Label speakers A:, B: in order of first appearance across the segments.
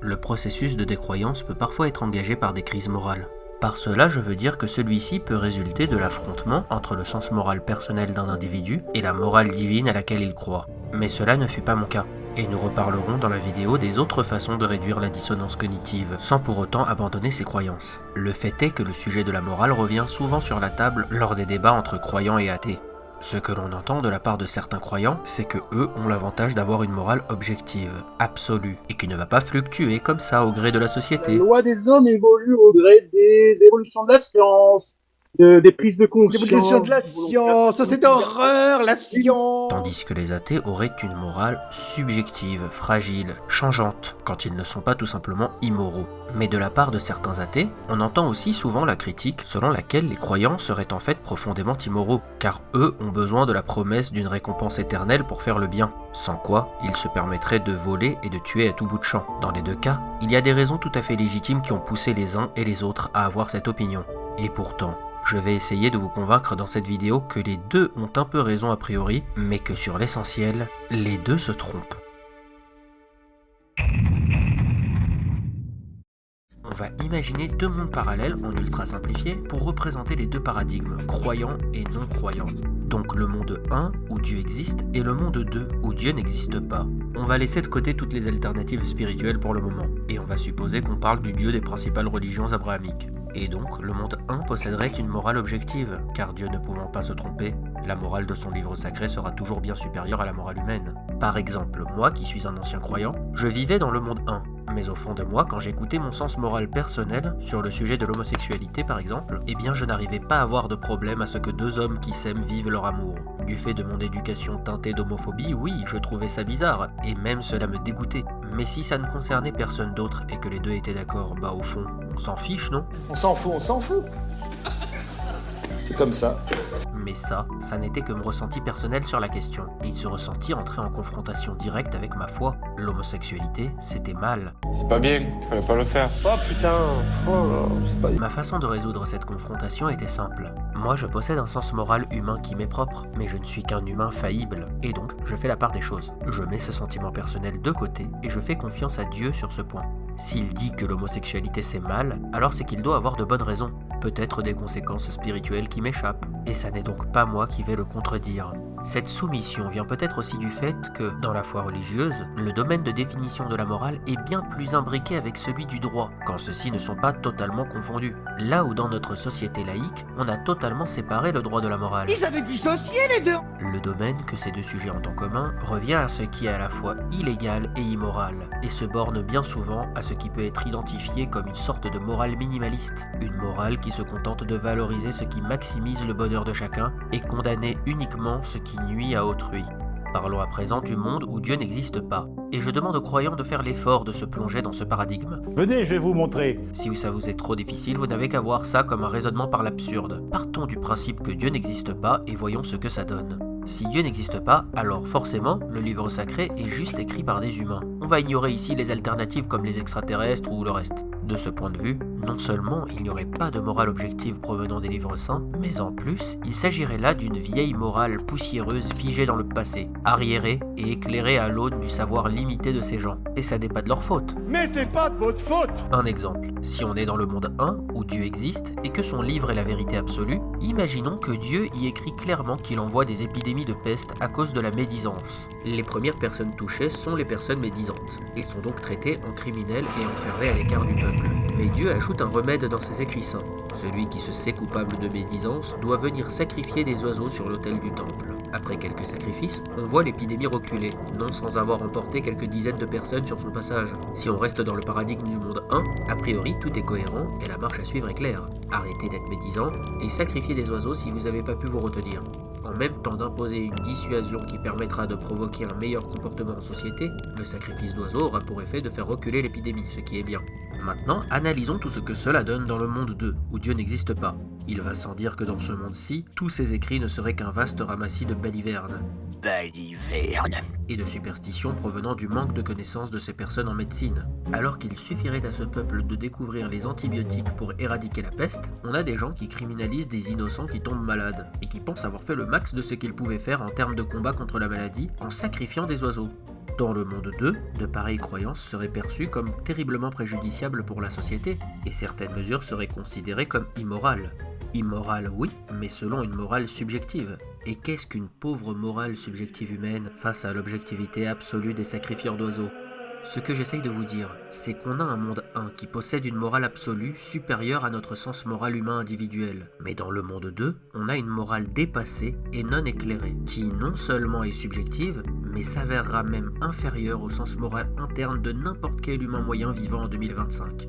A: Le processus de décroyance peut parfois être engagé par des crises morales. Par cela, je veux dire que celui-ci peut résulter de l'affrontement entre le sens moral personnel d'un individu et la morale divine à laquelle il croit. Mais cela ne fut pas mon cas. Et nous reparlerons dans la vidéo des autres façons de réduire la dissonance cognitive, sans pour autant abandonner ses croyances. Le fait est que le sujet de la morale revient souvent sur la table lors des débats entre croyants et athées. Ce que l'on entend de la part de certains croyants, c'est que eux ont l'avantage d'avoir une morale objective, absolue, et qui ne va pas fluctuer comme ça au gré de la société.
B: La loi des hommes évolue au gré des évolutions de la science, des prises de conscience.
C: L'évolution de la science, c'est d'horreur, la science.
A: Tandis que les athées auraient une morale subjective, fragile, changeante, quand ils ne sont pas tout simplement immoraux. Mais de la part de certains athées, on entend aussi souvent la critique selon laquelle les croyants seraient en fait profondément immoraux, car eux ont besoin de la promesse d'une récompense éternelle pour faire le bien, sans quoi ils se permettraient de voler et de tuer à tout bout de champ. Dans les deux cas, il y a des raisons tout à fait légitimes qui ont poussé les uns et les autres à avoir cette opinion. Et pourtant, je vais essayer de vous convaincre dans cette vidéo que les deux ont un peu raison a priori, mais que sur l'essentiel, les deux se trompent. On va imaginer deux mondes parallèles en ultra simplifié pour représenter les deux paradigmes, croyants et non croyants. Donc le monde 1 où Dieu existe et le monde 2 où Dieu n'existe pas. On va laisser de côté toutes les alternatives spirituelles pour le moment, et on va supposer qu'on parle du Dieu des principales religions abrahamiques. Et donc, le monde 1 posséderait une morale objective, car Dieu ne pouvant pas se tromper, la morale de son livre sacré sera toujours bien supérieure à la morale humaine. Par exemple, moi qui suis un ancien croyant, je vivais dans le monde 1, mais au fond de moi, quand j'écoutais mon sens moral personnel sur le sujet de l'homosexualité par exemple, eh bien je n'arrivais pas à avoir de problème à ce que deux hommes qui s'aiment vivent leur amour. Du fait de mon éducation teintée d'homophobie, oui, je trouvais ça bizarre, et même cela me dégoûtait. Mais si ça ne concernait personne d'autre et que les deux étaient d'accord, bah au fond, on s'en fiche, non ?
C: On s'en fout. C'est comme ça.
A: Mais ça n'était que mon ressenti personnel sur la question. Et ce ressenti entrait en confrontation directe avec ma foi. L'homosexualité, c'était mal.
D: C'est pas bien, il fallait pas le faire.
B: Oh putain, c'est pas...
A: Ma façon de résoudre cette confrontation était simple. Moi, je possède un sens moral humain qui m'est propre, mais je ne suis qu'un humain faillible. Et donc, je fais la part des choses. Je mets ce sentiment personnel de côté et je fais confiance à Dieu sur ce point. S'il dit que l'homosexualité c'est mal, alors c'est qu'il doit avoir de bonnes raisons. Peut-être des conséquences spirituelles qui m'échappent. Et ça n'est donc pas moi qui vais le contredire. Cette soumission vient peut-être aussi du fait que, dans la foi religieuse, le domaine de définition de la morale est bien plus imbriqué avec celui du droit, quand ceux-ci ne sont pas totalement confondus. Là où dans notre société laïque, on a totalement séparé le droit de la morale.
E: Ils avaient dissocié les deux.
A: Le domaine que ces deux sujets ont en commun revient à ce qui est à la fois illégal et immoral, et se borne bien souvent à ce qui peut être identifié comme une sorte de morale minimaliste, une morale qui se contente de valoriser ce qui maximise le bonheur de chacun et condamner uniquement ce qui nuit à autrui. Parlons à présent du monde où Dieu n'existe pas, et je demande aux croyants de faire l'effort de se plonger dans ce paradigme.
F: Venez, je vais vous montrer.
A: Si ça vous est trop difficile, vous n'avez qu'à voir ça comme un raisonnement par l'absurde. Partons du principe que Dieu n'existe pas et voyons ce que ça donne. Si Dieu n'existe pas, alors forcément, le livre sacré est juste écrit par des humains. On va ignorer ici les alternatives comme les extraterrestres ou le reste. De ce point de vue, non seulement il n'y aurait pas de morale objective provenant des livres saints, mais en plus, il s'agirait là d'une vieille morale poussiéreuse figée dans le passé, arriérée et éclairée à l'aune du savoir limité de ces gens. Et ça n'est pas de leur faute.
F: Mais c'est pas de votre faute.
A: Un exemple, si on est dans le monde 1, où Dieu existe, et que son livre est la vérité absolue, imaginons que Dieu y écrit clairement qu'il envoie des épidémies de peste à cause de la médisance. Les premières personnes touchées sont les personnes médisantes, et sont donc traitées en criminels et enfermées à l'écart du peuple. Mais Dieu ajoute un remède dans ses écrits saints. Celui qui se sait coupable de médisance doit venir sacrifier des oiseaux sur l'autel du temple. Après quelques sacrifices, on voit l'épidémie reculer, non sans avoir emporté quelques dizaines de personnes sur son passage. Si on reste dans le paradigme du monde 1, a priori tout est cohérent et la marche à suivre est claire. Arrêtez d'être médisant et sacrifiez des oiseaux si vous n'avez pas pu vous retenir. En même temps d'imposer une dissuasion qui permettra de provoquer un meilleur comportement en société, le sacrifice d'oiseaux aura pour effet de faire reculer l'épidémie, ce qui est bien. Maintenant, analysons tout ce que cela donne dans le monde 2, où Dieu n'existe pas. Il va sans dire que dans ce monde-ci, tous ces écrits ne seraient qu'un vaste ramassis de balivernes. Et de superstitions provenant du manque de connaissances de ces personnes en médecine. Alors qu'il suffirait à ce peuple de découvrir les antibiotiques pour éradiquer la peste, on a des gens qui criminalisent des innocents qui tombent malades, et qui pensent avoir fait le max de ce qu'ils pouvaient faire en termes de combat contre la maladie en sacrifiant des oiseaux. Dans le monde 2, de pareilles croyances seraient perçues comme terriblement préjudiciables pour la société, et certaines mesures seraient considérées comme immorales. Immorales, oui, mais selon une morale subjective. Et qu'est-ce qu'une pauvre morale subjective humaine face à l'objectivité absolue des sacrifieurs d'oiseaux ? Ce que j'essaye de vous dire, c'est qu'on a un monde 1 qui possède une morale absolue supérieure à notre sens moral humain individuel. Mais dans le monde 2, on a une morale dépassée et non éclairée, qui non seulement est subjective, mais s'avérera même inférieure au sens moral interne de n'importe quel humain moyen vivant en 2025.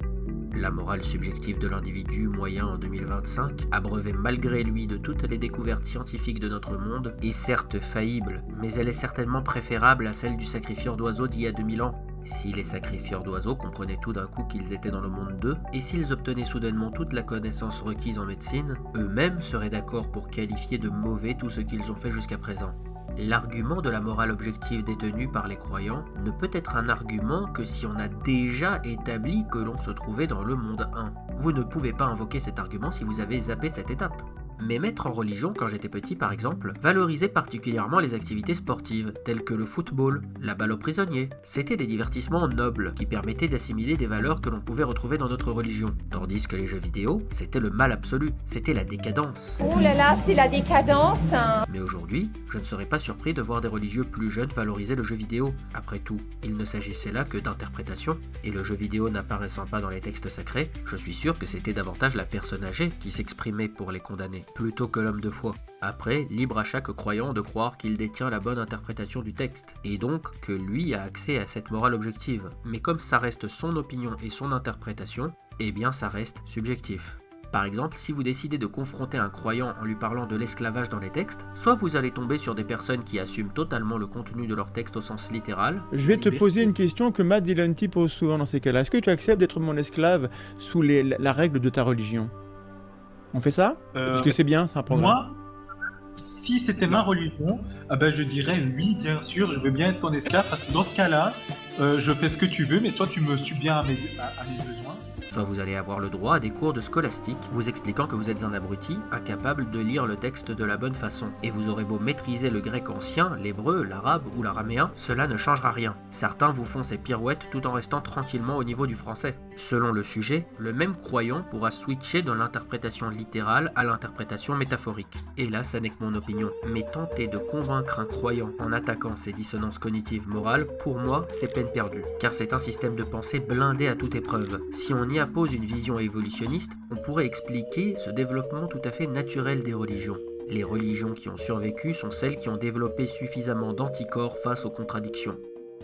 A: La morale subjective de l'individu moyen en 2025, abreuvée malgré lui de toutes les découvertes scientifiques de notre monde, est certes faillible, mais elle est certainement préférable à celle du sacrifieur d'oiseaux d'il y a 2000 ans. Si les sacrifieurs d'oiseaux comprenaient tout d'un coup qu'ils étaient dans le monde 2, et s'ils obtenaient soudainement toute la connaissance requise en médecine, eux-mêmes seraient d'accord pour qualifier de mauvais tout ce qu'ils ont fait jusqu'à présent. L'argument de la morale objective détenue par les croyants ne peut être un argument que si on a déjà établi que l'on se trouvait dans le monde 1. Vous ne pouvez pas invoquer cet argument si vous avez zappé cette étape. Mes maîtres en religion, quand j'étais petit par exemple, valorisaient particulièrement les activités sportives, telles que le football, la balle aux prisonniers. C'était des divertissements nobles, qui permettaient d'assimiler des valeurs que l'on pouvait retrouver dans notre religion. Tandis que les jeux vidéo, c'était le mal absolu, c'était la décadence.
E: Oh là là, c'est la décadence, hein.
A: Mais aujourd'hui, je ne serais pas surpris de voir des religieux plus jeunes valoriser le jeu vidéo. Après tout, il ne s'agissait là que d'interprétation, et le jeu vidéo n'apparaissant pas dans les textes sacrés, je suis sûr que c'était davantage la personne âgée qui s'exprimait pour les condamner, plutôt que l'homme de foi. Après, libre à chaque croyant de croire qu'il détient la bonne interprétation du texte, et donc que lui a accès à cette morale objective. Mais comme ça reste son opinion et son interprétation, eh bien ça reste subjectif. Par exemple, si vous décidez de confronter un croyant en lui parlant de l'esclavage dans les textes, soit vous allez tomber sur des personnes qui assument totalement le contenu de leur texte au sens littéral.
C: Je vais te poser une question que Matt Dillon pose souvent dans ces cas-là. Est-ce que tu acceptes d'être mon esclave sous la règle de ta religion ? On fait ça ? Parce que c'est bien, c'est un programme.
G: Moi, si c'était ma religion, je dirais oui, bien sûr, je veux bien être ton esclave, parce que dans ce cas-là, je fais ce que tu veux, mais toi tu me subviens à mes besoins.
A: Soit vous allez avoir le droit à des cours de scolastique vous expliquant que vous êtes un abruti, incapable de lire le texte de la bonne façon. Et vous aurez beau maîtriser le grec ancien, l'hébreu, l'arabe ou l'araméen, cela ne changera rien. Certains vous font ces pirouettes tout en restant tranquillement au niveau du français. Selon le sujet, le même croyant pourra switcher de l'interprétation littérale à l'interprétation métaphorique. Et là, ça n'est que mon opinion. Mais tenter de convaincre un croyant en attaquant ses dissonances cognitives morales, pour moi, c'est peine perdue. Car c'est un système de pensée blindé à toute épreuve. Si on y appose une vision évolutionniste, on pourrait expliquer ce développement tout à fait naturel des religions. Les religions qui ont survécu sont celles qui ont développé suffisamment d'anticorps face aux contradictions.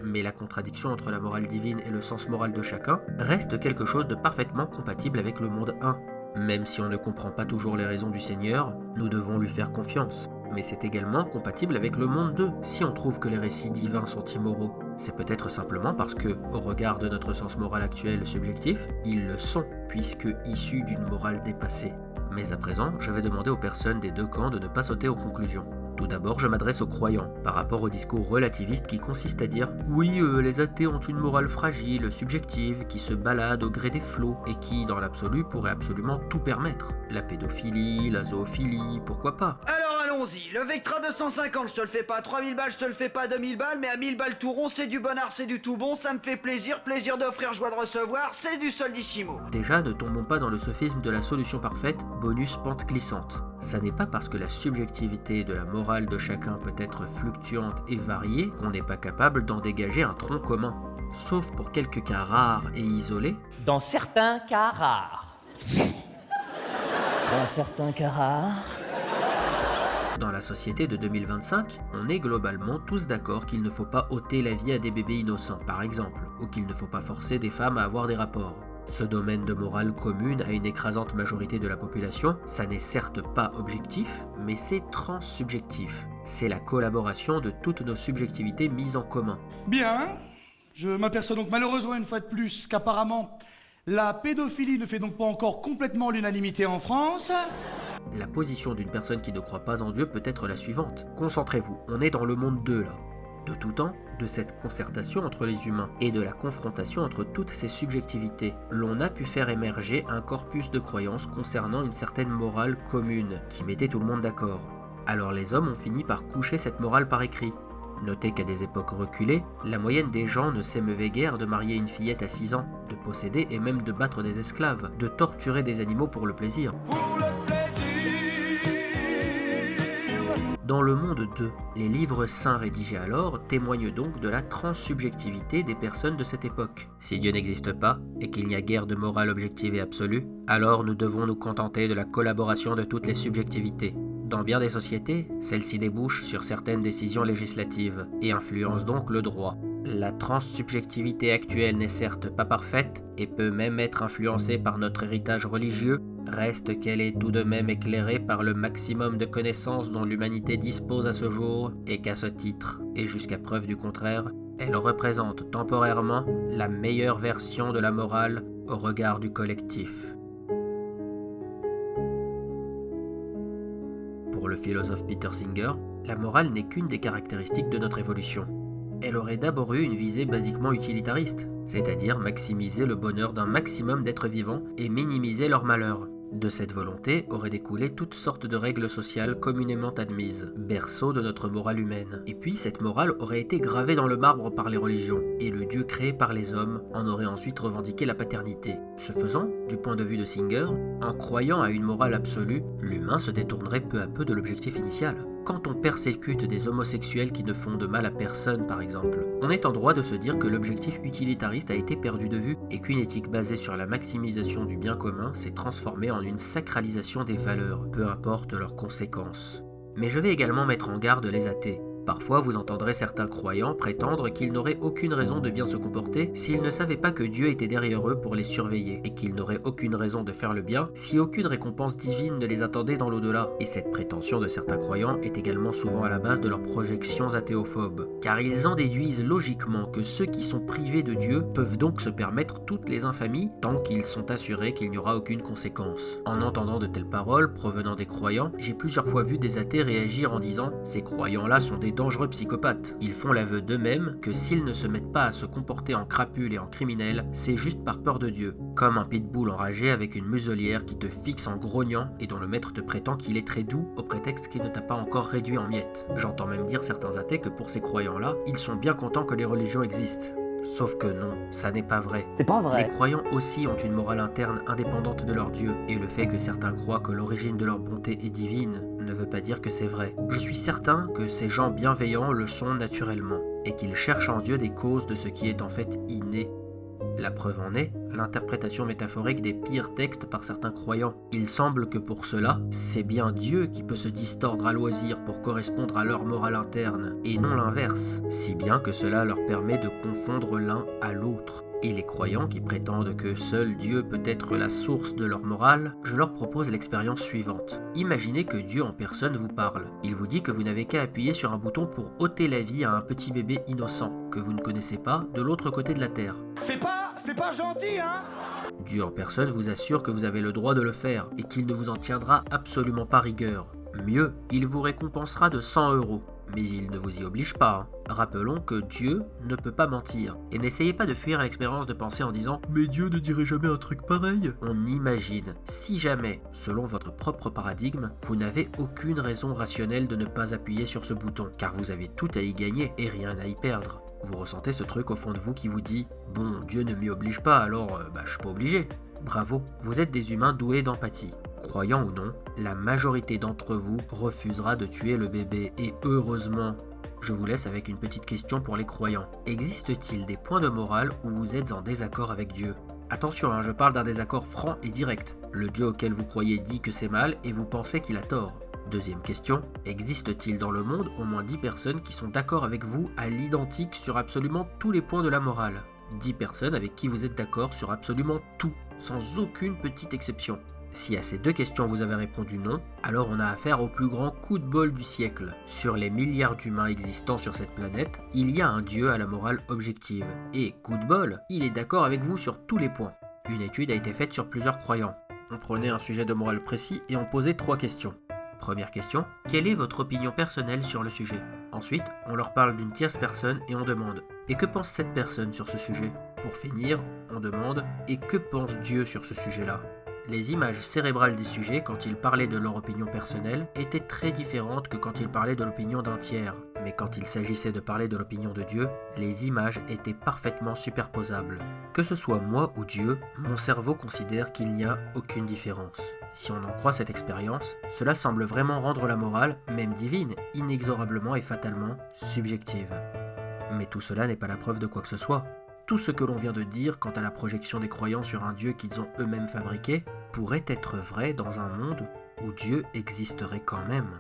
A: Mais la contradiction entre la morale divine et le sens moral de chacun reste quelque chose de parfaitement compatible avec le monde 1. Même si on ne comprend pas toujours les raisons du Seigneur, nous devons lui faire confiance. Mais c'est également compatible avec le monde 2, si on trouve que les récits divins sont immoraux. C'est peut-être simplement parce que, au regard de notre sens moral actuel subjectif, ils le sont, puisque issus d'une morale dépassée. Mais à présent, je vais demander aux personnes des deux camps de ne pas sauter aux conclusions. Tout d'abord, je m'adresse aux croyants, par rapport au discours relativiste qui consiste à dire « Oui, les athées ont une morale fragile, subjective, qui se balade au gré des flots, et qui, dans l'absolu, pourrait absolument tout permettre. La pédophilie, la zoophilie, pourquoi pas ?»
H: Allons-y, le Vectra 250, je te le fais pas à 3000 balles, je te le fais pas à 2000 balles, mais à 1000 balles tout rond, c'est du bon art, c'est du tout bon, ça me fait plaisir d'offrir, joie de recevoir, c'est du soldissimo.
A: Déjà, ne tombons pas dans le sophisme de la solution parfaite, bonus pente glissante. Ça n'est pas parce que la subjectivité de la morale de chacun peut être fluctuante et variée qu'on n'est pas capable d'en dégager un tronc commun. Sauf pour quelques cas rares et isolés.
I: Dans certains cas rares. Dans certains cas rares.
A: Dans la société de 2025, on est globalement tous d'accord qu'il ne faut pas ôter la vie à des bébés innocents, par exemple, ou qu'il ne faut pas forcer des femmes à avoir des rapports. Ce domaine de morale commune à une écrasante majorité de la population, ça n'est certes pas objectif, mais c'est transsubjectif. C'est la collaboration de toutes nos subjectivités mises en commun.
J: Bien, je m'aperçois donc malheureusement une fois de plus qu'apparemment la pédophilie ne fait donc pas encore complètement l'unanimité en France.
A: La position d'une personne qui ne croit pas en Dieu peut être la suivante. Concentrez-vous, on est dans le monde 2 là. De tout temps, de cette concertation entre les humains et de la confrontation entre toutes ces subjectivités, l'on a pu faire émerger un corpus de croyances concernant une certaine morale commune qui mettait tout le monde d'accord. Alors les hommes ont fini par coucher cette morale par écrit. Notez qu'à des époques reculées, la moyenne des gens ne s'émeuvait guère de marier une fillette à 6 ans, de posséder et même de battre des esclaves, de torturer des animaux pour le plaisir. Dans le monde 2, les livres saints rédigés alors témoignent donc de la transsubjectivité des personnes de cette époque. Si Dieu n'existe pas, et qu'il n'y a guère de morale objective et absolue, alors nous devons nous contenter de la collaboration de toutes les subjectivités. Dans bien des sociétés, celles-ci débouchent sur certaines décisions législatives, et influencent donc le droit. La transsubjectivité actuelle n'est certes pas parfaite, et peut même être influencée par notre héritage religieux, reste qu'elle est tout de même éclairée par le maximum de connaissances dont l'humanité dispose à ce jour, et qu'à ce titre, et jusqu'à preuve du contraire, elle représente temporairement la meilleure version de la morale au regard du collectif. Pour le philosophe Peter Singer, la morale n'est qu'une des caractéristiques de notre évolution. Elle aurait d'abord eu une visée basiquement utilitariste, c'est-à-dire maximiser le bonheur d'un maximum d'êtres vivants et minimiser leur malheur. De cette volonté auraient découlé toutes sortes de règles sociales communément admises, berceau de notre morale humaine. Et puis cette morale aurait été gravée dans le marbre par les religions, et le Dieu créé par les hommes en aurait ensuite revendiqué la paternité. Ce faisant, du point de vue de Singer, en croyant à une morale absolue, l'humain se détournerait peu à peu de l'objectif initial. Quand on persécute des homosexuels qui ne font de mal à personne, par exemple, on est en droit de se dire que l'objectif utilitariste a été perdu de vue et qu'une éthique basée sur la maximisation du bien commun s'est transformée en une sacralisation des valeurs, peu importe leurs conséquences. Mais je vais également mettre en garde les athées. Parfois, vous entendrez certains croyants prétendre qu'ils n'auraient aucune raison de bien se comporter s'ils ne savaient pas que Dieu était derrière eux pour les surveiller, et qu'ils n'auraient aucune raison de faire le bien si aucune récompense divine ne les attendait dans l'au-delà. Et cette prétention de certains croyants est également souvent à la base de leurs projections athéophobes, car ils en déduisent logiquement que ceux qui sont privés de Dieu peuvent donc se permettre toutes les infamies tant qu'ils sont assurés qu'il n'y aura aucune conséquence. En entendant de telles paroles provenant des croyants, j'ai plusieurs fois vu des athées réagir en disant « Ces croyants-là sont des dangereux psychopathes. Ils font l'aveu d'eux-mêmes que s'ils ne se mettent pas à se comporter en crapules et en criminels, c'est juste par peur de Dieu. Comme un pitbull enragé avec une muselière qui te fixe en grognant et dont le maître te prétend qu'il est très doux au prétexte qu'il ne t'a pas encore réduit en miettes. J'entends même dire certains athées que pour ces croyants-là, ils sont bien contents que les religions existent. Sauf que non, ça n'est pas vrai.
I: C'est pas vrai.
A: Les croyants aussi ont une morale interne indépendante de leur Dieu, et le fait que certains croient que l'origine de leur bonté est divine ne veut pas dire que c'est vrai. Je suis certain que ces gens bienveillants le sont naturellement, et qu'ils cherchent en Dieu des causes de ce qui est en fait inné. La preuve en est l'interprétation métaphorique des pires textes par certains croyants. Il semble que pour cela, c'est bien Dieu qui peut se distordre à loisir pour correspondre à leur morale interne, et non l'inverse, si bien que cela leur permet de confondre l'un à l'autre. Et les croyants qui prétendent que seul Dieu peut être la source de leur morale, je leur propose l'expérience suivante. Imaginez que Dieu en personne vous parle. Il vous dit que vous n'avez qu'à appuyer sur un bouton pour ôter la vie à un petit bébé innocent, que vous ne connaissez pas, de l'autre côté de la terre.
F: C'est pas gentil, hein?
A: Dieu en personne vous assure que vous avez le droit de le faire, et qu'il ne vous en tiendra absolument pas rigueur. Mieux, il vous récompensera de 100 €. Mais il ne vous y oblige pas. Rappelons que Dieu ne peut pas mentir. Et n'essayez pas de fuir l'expérience de penser en disant « Mais Dieu ne dirait jamais un truc pareil !» On imagine. Si jamais, selon votre propre paradigme, vous n'avez aucune raison rationnelle de ne pas appuyer sur ce bouton, car vous avez tout à y gagner et rien à y perdre. Vous ressentez ce truc au fond de vous qui vous dit « Bon, Dieu ne m'y oblige pas, alors je suis pas obligé ». Bravo, vous êtes des humains doués d'empathie. Croyant ou non, la majorité d'entre vous refusera de tuer le bébé, et heureusement. Je vous laisse avec une petite question pour les croyants. Existe-t-il des points de morale où vous êtes en désaccord avec Dieu ? Attention, je parle d'un désaccord franc et direct. Le Dieu auquel vous croyez dit que c'est mal et vous pensez qu'il a tort. Deuxième question, existe-t-il dans le monde au moins 10 personnes qui sont d'accord avec vous à l'identique sur absolument tous les points de la morale ? 10 personnes avec qui vous êtes d'accord sur absolument tout, sans aucune petite exception. Si à ces deux questions vous avez répondu non, alors on a affaire au plus grand coup de bol du siècle. Sur les milliards d'humains existants sur cette planète, il y a un Dieu à la morale objective. Et, coup de bol, il est d'accord avec vous sur tous les points. Une étude a été faite sur plusieurs croyants. On prenait un sujet de morale précis et on posait 3 questions. Première question, quelle est votre opinion personnelle sur le sujet ? Ensuite, on leur parle d'une tierce personne et on demande « Et que pense cette personne sur ce sujet ?» Pour finir, on demande « Et que pense Dieu sur ce sujet-là ?» Les images cérébrales des sujets, quand ils parlaient de leur opinion personnelle, étaient très différentes que quand ils parlaient de l'opinion d'un tiers. Mais quand il s'agissait de parler de l'opinion de Dieu, les images étaient parfaitement superposables. Que ce soit moi ou Dieu, mon cerveau considère qu'il n'y a aucune différence. Si on en croit cette expérience, cela semble vraiment rendre la morale, même divine, inexorablement et fatalement subjective. Mais tout cela n'est pas la preuve de quoi que ce soit. Tout ce que l'on vient de dire quant à la projection des croyants sur un Dieu qu'ils ont eux-mêmes fabriqué pourrait être vrai dans un monde où Dieu existerait quand même.